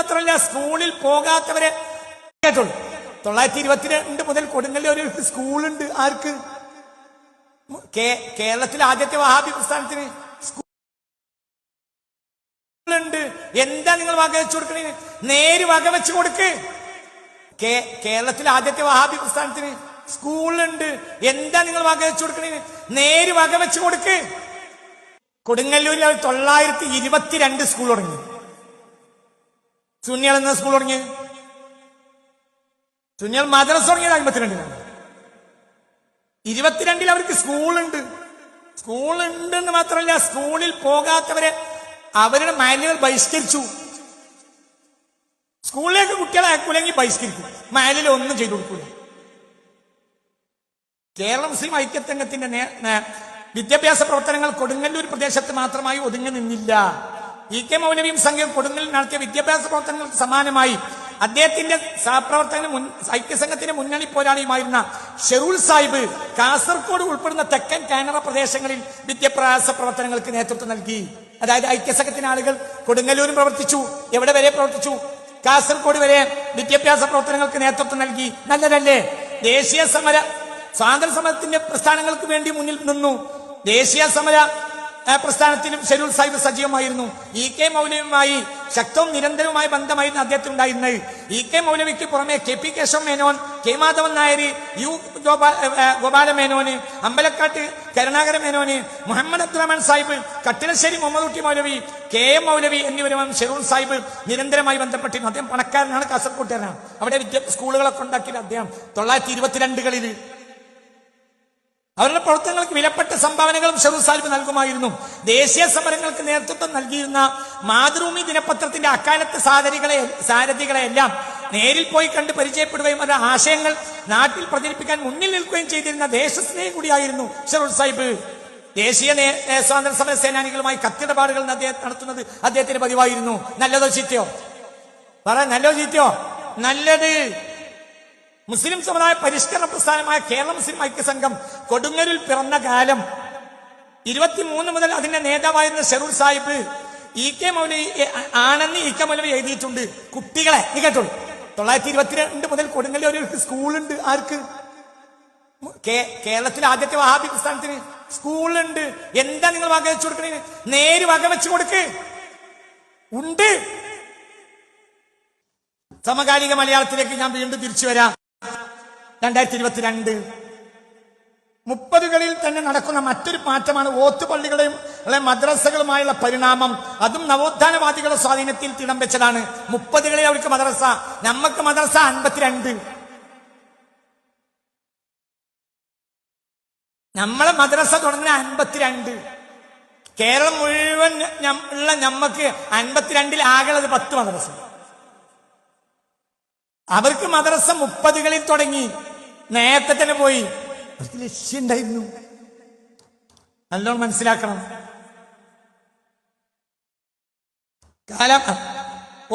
മാത്രമല്ല സ്കൂളിൽ പോകാത്തവരെ കേട്ടോളൂ. 922 മുതൽ കൊടുങ്ങല്ലൂർ ഒരു സ്കൂളുണ്ട്. ആർക്ക്? കേരളത്തിലെ ആദ്യത്തെ വഹാബി പ്രസ്ഥാനത്തിന് സ്കൂളുണ്ട്. എന്താ നിങ്ങൾ വക വെച്ചു കൊടുക്കണേ? നേര് വക വെച്ച് കൊടുക്ക്. കേരളത്തിലെ ആദ്യത്തെ വഹാബി പ്രസ്ഥാനത്തിന് സ്കൂളുണ്ട്. എന്താ നിങ്ങൾ വക വെച്ചു കൊടുക്കണേ? നേര് വക വെച്ച് കൊടുക്ക്. കൊടുങ്ങല്ലൂരിൽ 922 സ്കൂൾ തുടങ്ങി. സുന്നികൾ എന്ന സ്കൂൾ തുടങ്ങി. സുന്നികൾ മദ്രസ തുടങ്ങിയത് 52-ലാണ്. 22-ൽ അവർക്ക് സ്കൂളുണ്ട്. സ്കൂളുണ്ടെന്ന് മാത്രമല്ല, സ്കൂളിൽ പോകാത്തവരെ അവരുടെ മാനുവൽ ബഹിഷ്കരിച്ചു. സ്കൂളിലേക്ക് കുട്ടികളെ അയക്കൂലെങ്കിൽ ബഹിഷ്കരിക്കും. മാനുവൽ ഒന്നും ചെയ്തു കൊടുക്കൂല. കേരള മുസ്ലിം ഐക്യസംഘത്തിന്റെ വിദ്യാഭ്യാസ പ്രവർത്തനങ്ങൾ കൊടുങ്ങല്ലൂർ പ്രദേശത്ത് മാത്രമായി ഒതുങ്ങി നിന്നില്ല. ഇ.കെ. മൗലവിയും സംഘവും കൊടുങ്ങല്ലൂർ നടത്തിയ വിദ്യാഭ്യാസ പ്രവർത്തനങ്ങൾക്ക് സമാനമായി അദ്ദേഹത്തിന്റെ സഹപ്രവർത്തകന് ഐക്യസംഘത്തിന്റെ മുന്നണി പോരാളിയുമായിരുന്ന ഷെറൂൽ സാഹിബ് കാസർഗോഡ് ഉൾപ്പെടുന്ന തെക്കൻ കാനറ പ്രദേശങ്ങളിൽ വിദ്യാഭ്യാസ പ്രവർത്തനങ്ങൾക്ക് നേതൃത്വം നൽകി. അതായത് ഐക്യസംഘത്തിന് ആളുകൾ കൊടുങ്ങല്ലൂരും പ്രവർത്തിച്ചു. എവിടെ വരെ പ്രവർത്തിച്ചു? കാസർഗോഡ് വരെ വിദ്യാഭ്യാസ പ്രവർത്തനങ്ങൾക്ക് നേതൃത്വം നൽകി. നല്ലതല്ലേ? ദേശീയ സമര സ്വാതന്ത്ര്യ സമരത്തിന്റെ പ്രസ്ഥാനങ്ങൾക്ക് വേണ്ടി മുന്നിൽ നിന്നു. ദേശീയ സമര പ്രസ്ഥാനത്തിലും ഷെറൂൽ സാഹിബ് സജീവമായിരുന്നു. ഇ.കെ. മൗലവിയുമായി ശക്തവും നിരന്തരവുമായ ബന്ധമായിരുന്നു അദ്ദേഹത്തിനുണ്ടായിരുന്നത്. ഇ.കെ. മൗലവിക്ക് പുറമെ കെ.പി. കേശവ മേനോൻ, കെ. മാധവൻ നായർ, യു. ഗോപാല മേനോന്, അമ്പലക്കാട്ട് കരുണാകര മേനോന്, മുഹമ്മദ് അബ്ദുറഹ്മാൻ സാഹിബ്, കട്ടിലശ്ശേരി മുഹമ്മദ് കുട്ടി മൗലവി, കെ. എം മൗലവി എന്നിവരുമായി ഷെറൂൽ സാഹിബ് നിരന്തരമായി ബന്ധപ്പെട്ടിരുന്നു. അദ്ദേഹം പണക്കാരനാണ്, കാസർകോട്ടുകാരനാണ്. അവിടെ സ്കൂളുകളൊക്കെ ഉണ്ടാക്കിയത് അദ്ദേഹം 922-കളിൽ. അവരുടെ പ്രവർത്തനങ്ങൾക്ക് വിലപ്പെട്ട സംഭാവനകളും ഷെറൂൽ സാഹിബ് നൽകുമായിരുന്നു. ദേശീയ സമരങ്ങൾക്ക് നേതൃത്വം നൽകിയിരുന്ന മാതൃഭൂമി ദിനപത്രത്തിന്റെ അക്കാലത്തെ സാരഥികളെയെല്ലാം നേരിൽ പോയി കണ്ട് പരിചയപ്പെടുകയും അവരുടെ ആശയങ്ങൾ നാട്ടിൽ പ്രചരിപ്പിക്കാൻ മുന്നിൽ നിൽക്കുകയും ചെയ്തിരുന്ന ദേശസ്നേഹി കൂടിയായിരുന്നു ഷെറൂൽ സാഹിബ്. ദേശീയ സ്വാതന്ത്ര്യ സമര സേനാനികളുമായി കത്തിടപാടുകൾ നടത്തുന്നത് അദ്ദേഹത്തിന് പതിവായിരുന്നു. നല്ലതോ ചീത്തയോ? പറ, നല്ലതോ ചീത്തയോ? നല്ലത്. മുസ്ലിം സമുദായ പരിഷ്കരണ പ്രസ്ഥാനമായ കേരള മുസ്ലിം ഐക്യസംഘം കൊടുങ്ങല്ലൂരിൽ പിറന്ന കാലം 23 മുതൽ അതിന്റെ നേതാവായിരുന്ന ഷെറൂൽ സാഹിബ് ഇ.കെ. മൗലവി ആണെന്ന് ഇ.കെ. മൗലവി എഴുതിയിട്ടുണ്ട്. കുട്ടികളെ കേട്ടോളൂ. 922 മുതൽ കൊടുങ്ങല്ലൂർ ഒരു സ്കൂളുണ്ട്. ആർക്ക്? കേരളത്തിലെ ആദ്യത്തെ വഹാബി പ്രസ്ഥാനത്തിന് സ്കൂളുണ്ട്. എന്താ നിങ്ങൾ വക വെച്ചു കൊടുക്കണേ? നേര് വക വെച്ച് കൊടുക്ക്. ഉണ്ട്. സമകാലിക മലയാളത്തിലേക്ക് ഞാൻ വീണ്ടും തിരിച്ചു വരാം. 2022 30-കളിൽ തന്നെ നടക്കുന്ന മറ്റൊരു മാറ്റമാണ് ഓത്തുപള്ളികളെയും മദ്രസകളുമായുള്ള പരിണാമം. അതും നവോത്ഥാനവാദികളുടെ സ്വാധീനത്തിൽ തിടം വെച്ചതാണ്. 30-കളിൽ അവർക്ക് മദ്രസ, നമുക്ക് മദ്രസ 52. നമ്മളെ മദ്രസ തുടങ്ങുന്ന 52. കേരളം മുഴുവൻ ഉള്ള നമ്മക്ക് 52-ൽ ആകുള്ളത് 10 മദ്രസ. അവർക്ക് മദ്രസ 30-കളിൽ തുടങ്ങി. നേരത്തെ തന്നെ പോയി. അവർക്ക് ലക്ഷ്യമുണ്ടായിരുന്നു. നല്ലോണം മനസ്സിലാക്കണം.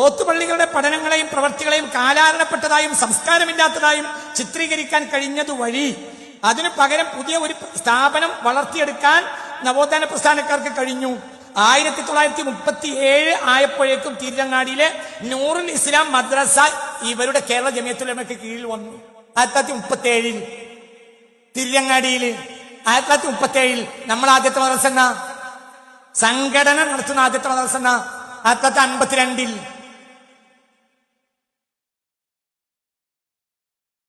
ഓത്തുപള്ളികളുടെ പഠനങ്ങളെയും പ്രവർത്തികളെയും കാലാരണപ്പെട്ടതായും സംസ്കാരമില്ലാത്തതായും ചിത്രീകരിക്കാൻ കഴിഞ്ഞതു വഴി അതിനു പകരം പുതിയ ഒരു സ്ഥാപനം വളർത്തിയെടുക്കാൻ നവോത്ഥാന പ്രസ്ഥാനക്കാർക്ക് കഴിഞ്ഞു. 1937 ആയപ്പോഴേക്കും തിരുരങ്ങാടിയിലെ നൂറുൽ ഇസ്ലാം മദ്രസ ഇവരുടെ കേരള ജമിയത്തുൽ ഉലമയ്ക്ക് കീഴിൽ വന്നു. 1937 തിരുരങ്ങാടിയിൽ 1937 നമ്മൾ ആദ്യത്തെ മദ്രസ എന്നാ സംഘടന നടത്തുന്ന ആദ്യത്തെ മദ്രസ എന്നാ 1952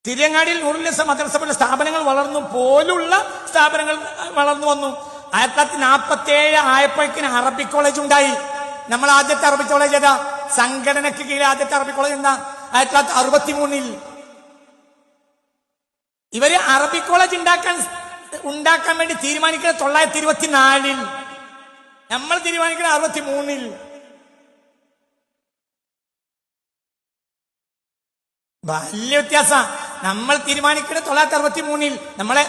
തിരുരങ്ങാടിയിൽ നൂറുൽ ഇസ്ലാം മദ്രസ പോലെ സ്ഥാപനങ്ങൾ വളർന്നു പോലുള്ള സ്ഥാപനങ്ങൾ വളർന്നു വന്നു. 1947 ആയപ്പോഴേക്കിന് അറബി കോളേജ് ഉണ്ടായി. നമ്മൾ ആദ്യത്തെ അറബി കോളേജ് ഏതാ? സംഘടനയ്ക്ക് കീഴിൽ ആദ്യത്തെ അറബി കോളേജ് എന്താ? 1963 ഇവര് അറബി കോളേജ് ഉണ്ടാക്കാൻ വേണ്ടി തീരുമാനിക്കുന്നത് 1924. നമ്മൾ തീരുമാനിക്കുന്നത് 63. വലിയ വ്യത്യാസ. നമ്മൾ തീരുമാനിക്കുന്നത് 1963. നമ്മളെ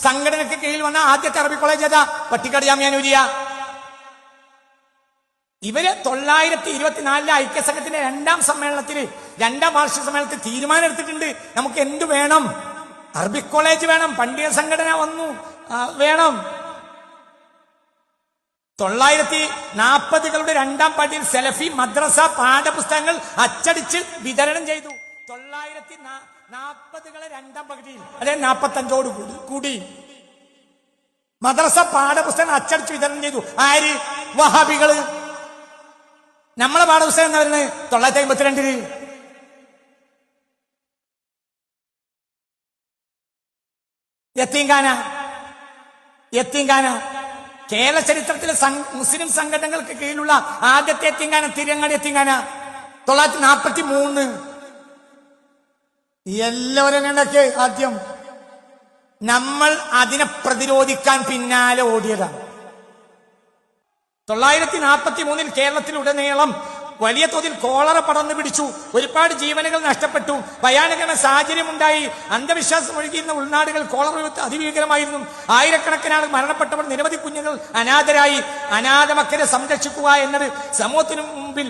സംഘടനയ്ക്ക് കീഴിൽ വന്ന ആദ്യത്തെ അറബി കോളേജ് ഏതാ? പട്ടിക്കാട് ജാമിഅ നൂരിയ. ഇവര് 924 ഐക്യസംഘത്തിന്റെ 2ാം സമ്മേളനത്തിൽ 2ാം വാർഷിക സമ്മേളനത്തിൽ തീരുമാനം എടുത്തിട്ടുണ്ട്. നമുക്ക് എന്ത് വേണം? അറബിക് കോളേജ് വേണം. പണ്ഡിത സംഘടന വന്നു വേണം. 1940കളുടെ രണ്ടാം പടിയിൽ സെലഫി മദ്രസ പാഠപുസ്തകങ്ങൾ അച്ചടിച്ച് വിതരണം ചെയ്തു. 1940കളുടെ രണ്ടാം പകുതിയിൽ, അതായത് 45ഓട് കൂടി മദ്രസ പാഠപുസ്തകം അച്ചടിച്ച് വിതരണം ചെയ്തു. ആര്? വഹാബികള്. നമ്മളെ പാഠപുസ്തകം എന്താ വരുന്നത്? 1952 യത്തീംഖാന കേരള ചരിത്രത്തിലെ മുസ്ലിം സംഘടനകൾക്ക് കീഴിലുള്ള ആദ്യത്തെ യത്തീംഖാന തിരങ്ങാടി യത്തീംഖാന 1943. എല്ലാവരും കണ്ടൊക്കെ ആദ്യം നമ്മൾ അതിനെ പ്രതിരോധിക്കാൻ പിന്നാലെ ഓടിയതാണ്. 1943 കേരളത്തിലുടനീളം വലിയ തോതിൽ കോളറ പടർന്നു പിടിച്ചു. ഒരുപാട് ജീവനുകൾ നഷ്ടപ്പെട്ടു. ഭയാനകമായ സാഹചര്യമുണ്ടായി. അന്ധവിശ്വാസം ഒഴുകിയിരുന്ന ഉൾനാടുകൾ കോളറ അതിഭീകരമായിരുന്നു. ആയിരക്കണക്കിന് ആൾ മരണപ്പെട്ടവർ, നിരവധി കുഞ്ഞുങ്ങൾ അനാഥരായി. അനാഥ മക്കളെ സംരക്ഷിക്കുക എന്നത് സമൂഹത്തിനു മുമ്പിൽ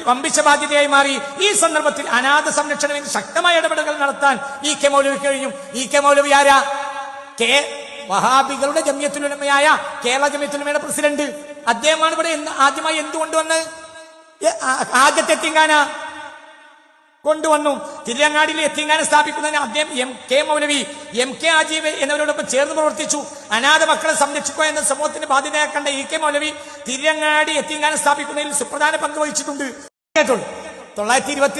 വമ്പിച്ച ബാധ്യതയായി മാറി. ഈ സന്ദർഭത്തിൽ അനാഥ സംരക്ഷണത്തിന് ശക്തമായ ഇടപെടലുകൾ നടത്താൻ ഇ കെ മൗലവി കഴിഞ്ഞു. ഇ കെ മൗലവി ആരാ? വഹാബികളുടെ ജമിയത്തുൽ ഉലമയായ കേരള ജമിയത്തുൽ ഉലമയുടെ പ്രസിഡന്റ്. അദ്ദേഹമാണ് ഇവിടെ ആദ്യമായി എന്തുകൊണ്ടുവന്ന് ആദ്യത്തെ യത്തീംഖാന കൊണ്ടുവന്നു. തിരുവങ്ങാടിയിൽ യത്തീംഖാന സ്ഥാപിക്കുന്നതിന് അദ്ദേഹം കെ മൗലവി, കെ ആജീവ് എന്നിവരോടൊപ്പം ചേർന്ന് പ്രവർത്തിച്ചു. അനാഥ മക്കളെ സംരക്ഷിക്കുക എന്ന സമൂഹത്തിന്റെ ബാധ്യതയായി കണ്ട ഇ കെ മൗലവി തിരുവങ്ങാടി യത്തീംഖാന സ്ഥാപിക്കുന്നതിൽ സുപ്രധാന പങ്ക് വഹിച്ചിട്ടുണ്ട്. 1922